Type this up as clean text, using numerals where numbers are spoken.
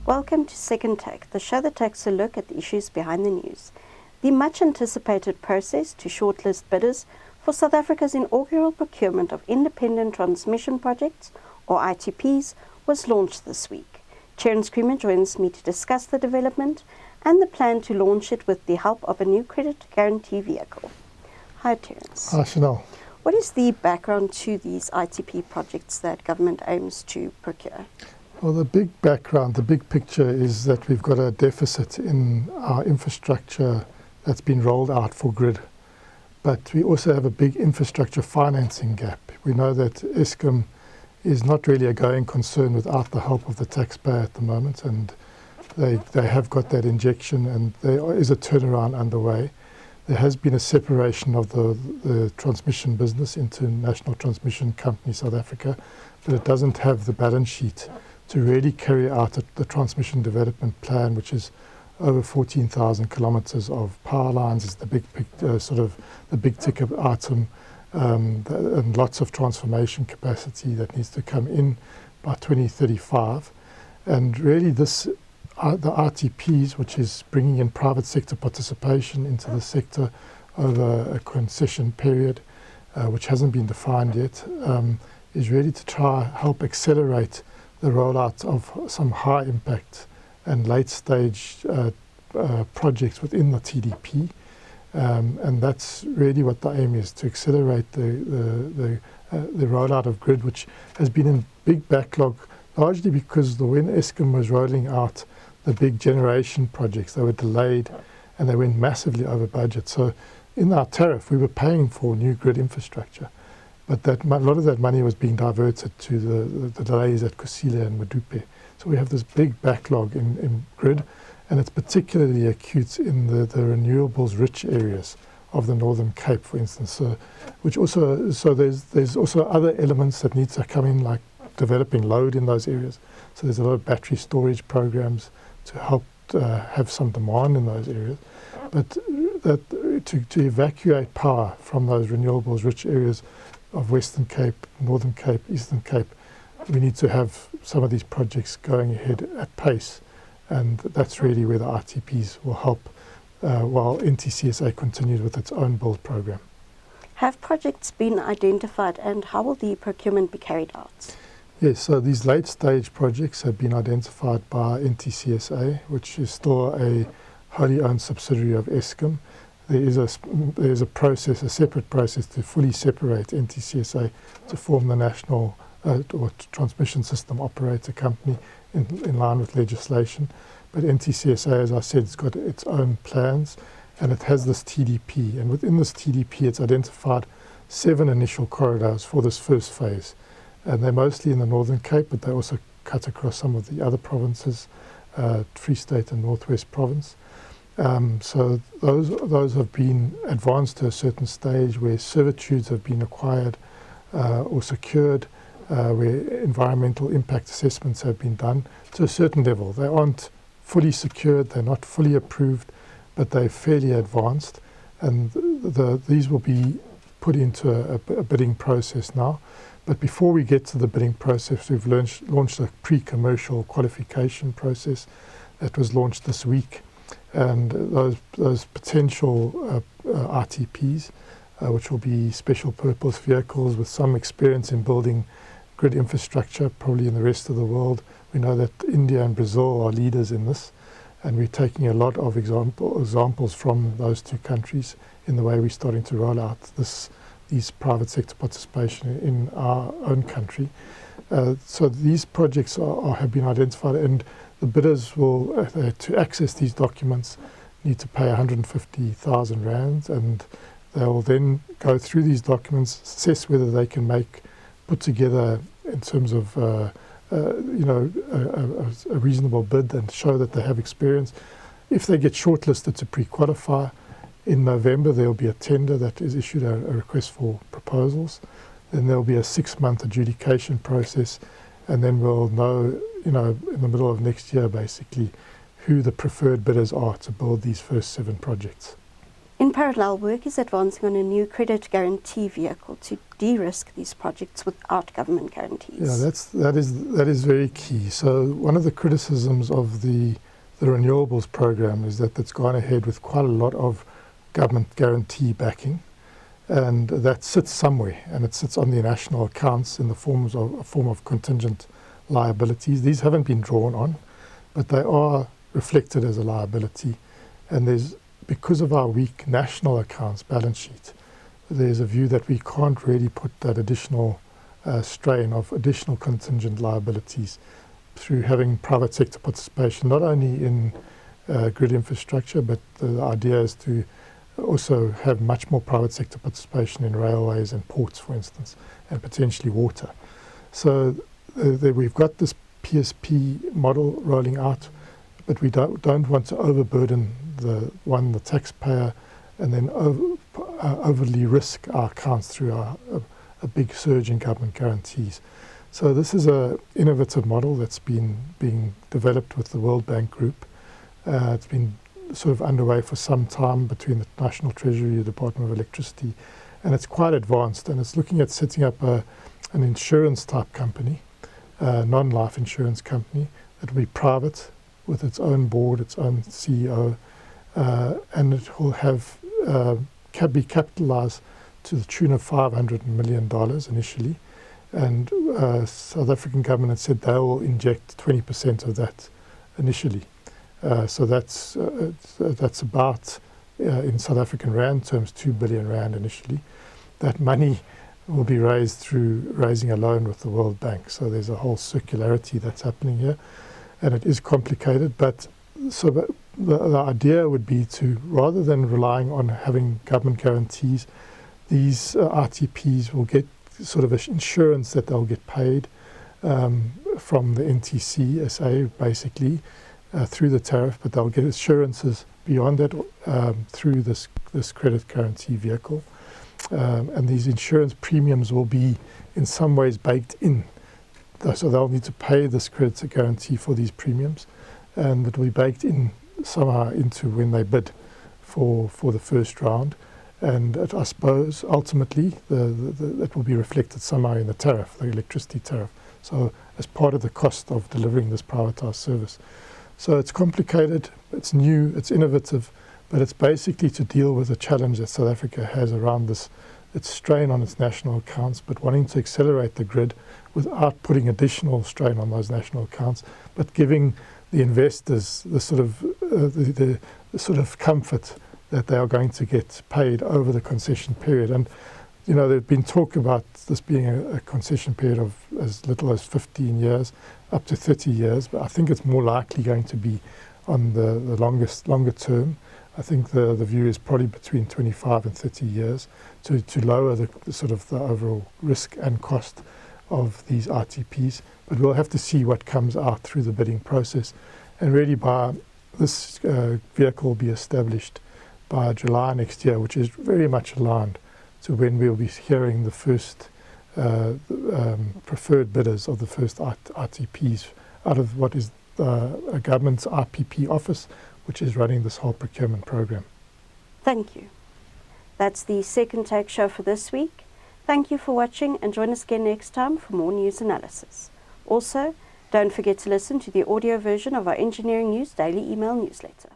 Welcome to Second Take, the show that takes a look at the issues behind the news. The much-anticipated process to shortlist bidders for South Africa's inaugural procurement of independent transmission projects, or ITPs, was launched this week. Terence Creamer joins me to discuss the development and the plan to launch it with the help of a new credit guarantee vehicle. Hi, Terence. Hi, Chanel. What is the background to these ITP projects that government aims to procure? Well, the big background, the big picture is that we've got a deficit in our infrastructure that's been rolled out for grid. But we also have a big infrastructure financing gap. We know that Eskom is not really a going concern without the help of the taxpayer at the moment, and they have got that injection, and there is a turnaround underway. There has been a separation of the transmission business into National Transmission Company South Africa, but it doesn't have the balance sheet to really carry out the transmission development plan, which is over 14,000 kilometers of power lines, is the big the big ticket item, and lots of transformation capacity that needs to come in by 2035. And really the ITPs, which is bringing in private sector participation into the sector over a concession period, which hasn't been defined yet, is really to try help accelerate the rollout of some high impact and late stage projects within the TDP. And that's really what the aim is, to accelerate the rollout of grid, which has been in big backlog, largely because when Eskom was rolling out the big generation projects, they were delayed and they went massively over budget. So in our tariff, we were paying for new grid infrastructure, but a lot of that money was being diverted to the delays at Kusile and Medupe. So we have this big backlog in grid, and it's particularly acute in the renewables-rich areas of the Northern Cape, for instance. So there's also other elements that need to come in, like developing load in those areas. So there's a lot of battery storage programs to help have some demand in those areas. But to evacuate power from those renewables-rich areas of Western Cape, Northern Cape, Eastern Cape, we need to have some of these projects going ahead at pace. And that's really where the ITPs will help while NTCSA continues with its own build program. Have projects been identified, and how will the procurement be carried out? Yes, so these late stage projects have been identified by NTCSA, which is still a wholly owned subsidiary of Eskom. There is a process, a separate process to fully separate NTCSA to form the national or transmission system operator company in line with legislation. But NTCSA, as I said, has got its own plans, and it has this TDP. And within this TDP, it's identified 7 initial corridors for this first phase. And they're mostly in the Northern Cape, but they also cut across some of the other provinces, Free State and Northwest Province. So those have been advanced to a certain stage where servitudes have been acquired or secured, where environmental impact assessments have been done to a certain level. They aren't fully secured, they're not fully approved, but they're fairly advanced. And these will be put into a bidding process now. But before we get to the bidding process, we've launched a pre-commercial qualification process that was launched this week. And those potential ITPs, which will be special purpose vehicles with some experience in building grid infrastructure, probably in the rest of the world. We know that India and Brazil are leaders in this, and we're taking a lot of examples from those two countries in the way we're starting to roll out these private sector participation in our own country. So these projects have been identified, and the bidders will, to access these documents, need to pay 150,000 rands, and they will then go through these documents, assess whether they can put together in terms of a reasonable bid and show that they have experience. If they get shortlisted to pre-qualify, in November there will be a tender that is issued, a request for proposals. Then there will be a 6-month adjudication process, and then we'll know, in the middle of next year basically, who the preferred bidders are to build these first 7 projects. In parallel, work is advancing on a new credit guarantee vehicle to de-risk these projects without government guarantees. Yeah, that is very key. So one of the criticisms of the renewables program is that it's gone ahead with quite a lot of government guarantee backing, and that sits somewhere, and it sits on the national accounts in the form of contingent liabilities. These haven't been drawn on, but they are reflected as a liability, and because of our weak national accounts balance sheet, there's a view that we can't really put that additional strain of additional contingent liabilities through having private sector participation, not only in grid infrastructure, but the idea is to also have much more private sector participation in railways and ports, for instance, and potentially water. So we've got this PSP model rolling out, but we don't want to overburden the taxpayer, and then overly risk our accounts through a big surge in government guarantees. So this is an innovative model that's being developed with the World Bank Group. It's been sort of underway for some time between the National Treasury, the Department of Electricity, and it's quite advanced, and it's looking at setting up an insurance type company, non-life insurance company that will be private with its own board, its own CEO, and it will have be capitalized to the tune of $500 million initially, and South African government said they will inject 20% of that initially. So that's about, in South African rand terms, 2 billion rand initially. That money will be raised through raising a loan with the World Bank. So there's a whole circularity that's happening here, and it is complicated. But so the idea would be to, rather than relying on having government guarantees, these RTPs will get sort of insurance that they'll get paid from the NTC SA, basically, through the tariff, but they'll get assurances beyond that through this credit guarantee vehicle. And these insurance premiums will be in some ways baked in. So they'll need to pay this credit guarantee for these premiums, and it will be baked in somehow into when they bid for the first round. And I suppose ultimately it will be reflected somehow in the tariff, the electricity tariff. So as part of the cost of delivering this privatized service. So it's complicated, it's new, it's innovative, but it's basically to deal with the challenge that South Africa has around its strain on its national accounts, but wanting to accelerate the grid without putting additional strain on those national accounts, but giving the investors the sort of comfort that they are going to get paid over the concession period. And there's been talk about this being a concession period of as little as 15 years, up to 30 years, but I think it's more likely going to be on the longer term. I think the view is probably between 25 and 30 years to lower the overall risk and cost of these RTPs. But we'll have to see what comes out through the bidding process. And really by this vehicle will be established by July next year, which is very much aligned to when we'll be hearing the first preferred bidders of the first RTPs out of what is a government's RPP office, which is running this whole procurement program. Thank you. That's the Second Take show for this week. Thank you for watching, and join us again next time for more news analysis. Also, don't forget to listen to the audio version of our Engineering News Daily email newsletter.